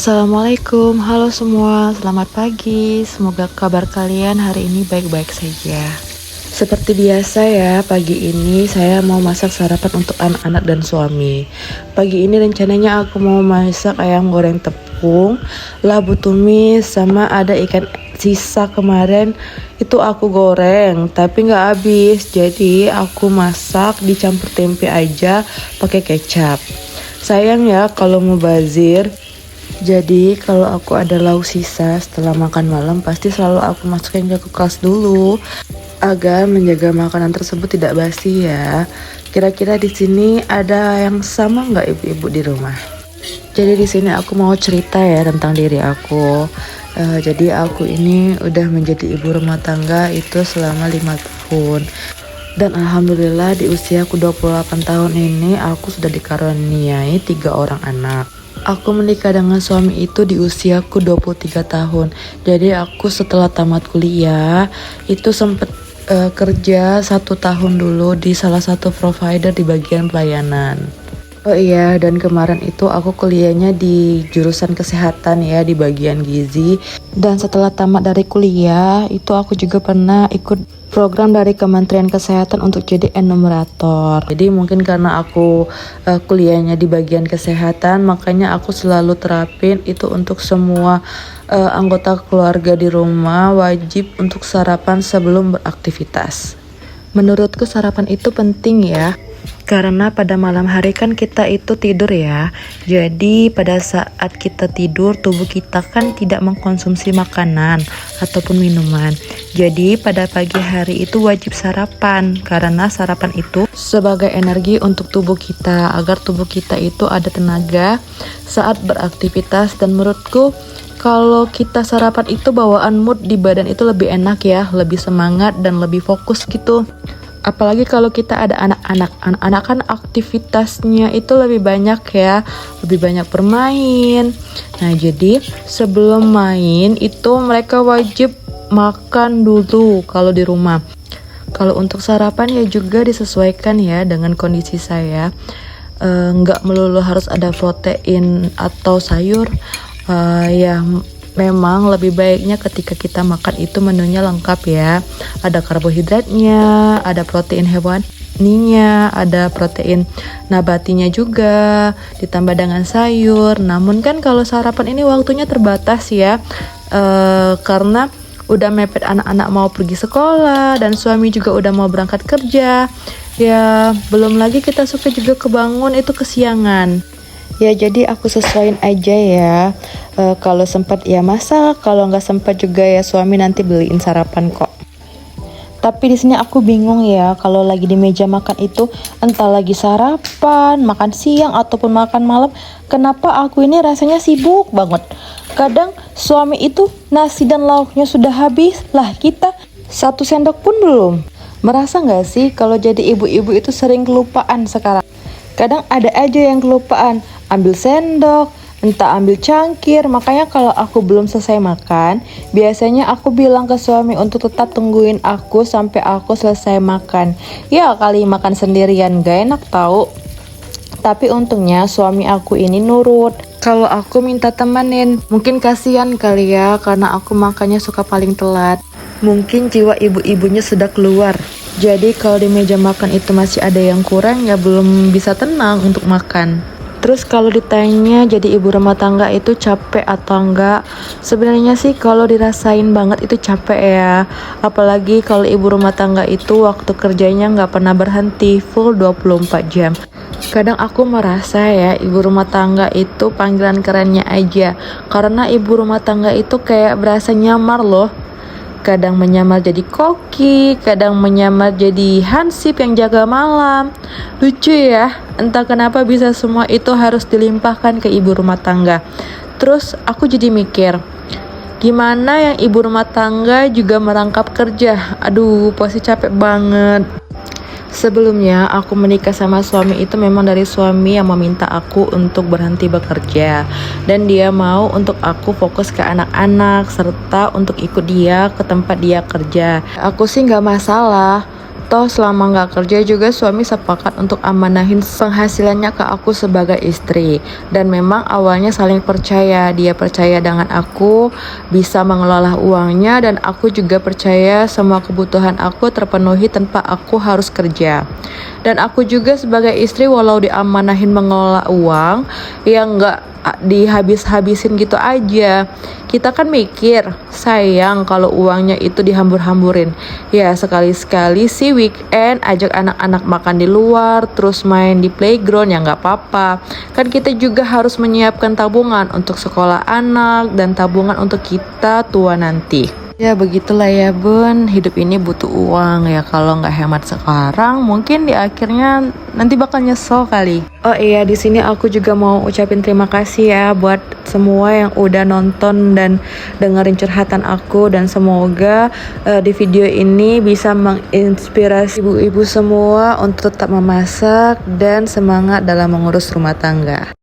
Assalamualaikum, halo semua, selamat pagi. Semoga kabar kalian hari ini baik-baik saja. Seperti biasa ya, pagi ini saya mau masak sarapan untuk anak-anak dan suami. Pagi ini rencananya aku mau masak ayam goreng tepung, labu tumis, sama ada ikan sisa kemarin itu aku goreng, tapi nggak habis. Jadi aku masak dicampur tempe aja pakai kecap. Sayang ya kalau mau bazir. Jadi kalau aku ada lauk sisa setelah makan malam pasti selalu aku masukin ke kulkas dulu agar menjaga makanan tersebut tidak basi ya. Kira-kira di sini ada yang sama nggak ibu-ibu di rumah? Jadi di sini aku mau cerita ya tentang diri aku. Jadi aku ini udah menjadi ibu rumah tangga itu selama 5 tahun. Dan alhamdulillah di usiaku 28 tahun ini aku sudah dikaruniai 3 orang anak. Aku menikah dengan suami itu di usiaku 23 tahun. Jadi aku setelah tamat kuliah itu sempat kerja 1 tahun dulu di salah satu provider di bagian pelayanan. Oh iya, dan kemarin itu aku kuliahnya di jurusan kesehatan ya, di bagian gizi. Dan setelah tamat dari kuliah, itu aku juga pernah ikut program dari Kementerian Kesehatan untuk jadi enumerator. Jadi mungkin karena aku kuliahnya di bagian kesehatan, makanya aku selalu terapin itu untuk semua anggota keluarga di rumah wajib untuk sarapan sebelum beraktivitas. Menurutku sarapan itu penting ya. Karena pada malam hari kan kita itu tidur ya. Jadi pada saat kita tidur tubuh kita kan tidak mengkonsumsi makanan ataupun minuman. Jadi pada pagi hari itu wajib sarapan karena sarapan itu sebagai energi untuk tubuh kita agar tubuh kita itu ada tenaga saat beraktivitas. Dan menurutku kalau kita sarapan itu bawaan mood di badan itu lebih enak ya, lebih semangat dan lebih fokus gitu. Apalagi kalau kita ada anak-anak kan aktivitasnya itu lebih banyak ya, lebih banyak bermain. Nah jadi sebelum main itu mereka wajib makan dulu kalau di rumah. Kalau untuk sarapan ya juga disesuaikan ya dengan kondisi saya. Nggak melulu harus ada protein atau sayur. Ya memang lebih baiknya ketika kita makan itu menunya lengkap ya. Ada karbohidratnya, ada protein hewaninya, ada protein nabatinya juga, ditambah dengan sayur. Namun kan kalau sarapan ini waktunya terbatas ya, karena udah mepet anak-anak mau pergi sekolah dan suami juga udah mau berangkat kerja. Ya belum lagi kita suka juga kebangun itu kesiangan. Ya jadi aku sesuaiin aja ya. Kalau sempat ya masak, kalau nggak sempat juga ya suami nanti beliin sarapan kok. Tapi di sini aku bingung ya kalau lagi di meja makan itu entah lagi sarapan, makan siang ataupun makan malam, kenapa aku ini rasanya sibuk banget. Kadang suami itu nasi dan lauknya sudah habis, lah kita 1 sendok pun belum. Merasa nggak sih kalau jadi ibu-ibu itu sering kelupaan sekarang? Kadang ada aja yang kelupaan, ambil sendok, entah ambil cangkir. Makanya kalau aku belum selesai makan, biasanya aku bilang ke suami untuk tetap tungguin aku sampai aku selesai makan. Ya kali makan sendirian gak enak tahu. Tapi untungnya suami aku ini nurut kalau aku minta temenin. Mungkin kasihan kali ya karena aku makannya suka paling telat. Mungkin jiwa ibu-ibunya sudah keluar. Jadi kalau di meja makan itu masih ada yang kurang ya belum bisa tenang untuk makan. Terus kalau ditanya jadi ibu rumah tangga itu capek atau enggak? Sebenarnya sih kalau dirasain banget itu capek ya. Apalagi kalau ibu rumah tangga itu waktu kerjanya nggak pernah berhenti, full 24 jam. Kadang aku merasa ya ibu rumah tangga itu panggilan kerennya aja. Karena ibu rumah tangga itu kayak berasa nyamar loh. Kadang menyamar jadi koki, kadang menyamar jadi hansip yang jaga malam. Lucu ya, entah kenapa bisa semua itu harus dilimpahkan ke ibu rumah tangga. Terus aku jadi mikir, gimana yang ibu rumah tangga juga merangkap kerja? Aduh, pasti capek banget. Sebelumnya aku menikah sama suami itu memang dari suami yang meminta aku untuk berhenti bekerja. Dan dia mau untuk aku fokus ke anak-anak serta untuk ikut dia ke tempat dia kerja. Aku sih gak masalah. Toh selama nggak kerja juga suami sepakat untuk amanahin penghasilannya ke aku sebagai istri. Dan memang awalnya saling percaya. Dia percaya dengan aku bisa mengelola uangnya dan aku juga percaya semua kebutuhan aku terpenuhi tanpa aku harus kerja. Dan aku juga sebagai istri walau diamanahin mengelola uang, ya nggak dihabis-habisin gitu aja. Kita kan mikir, sayang kalau uangnya itu dihambur-hamburin. Ya sekali-sekali sih weekend ajak anak-anak makan di luar, terus main di playground ya nggak apa-apa. Kan kita juga harus menyiapkan tabungan untuk sekolah anak dan tabungan untuk kita tua nanti. Ya begitulah ya bun, hidup ini butuh uang ya, kalau nggak hemat sekarang mungkin di akhirnya nanti bakal nyesel kali. Oh iya, di sini aku juga mau ucapin terima kasih ya buat semua yang udah nonton dan dengerin curhatan aku, dan semoga di video ini bisa menginspirasi ibu-ibu semua untuk tetap memasak dan semangat dalam mengurus rumah tangga.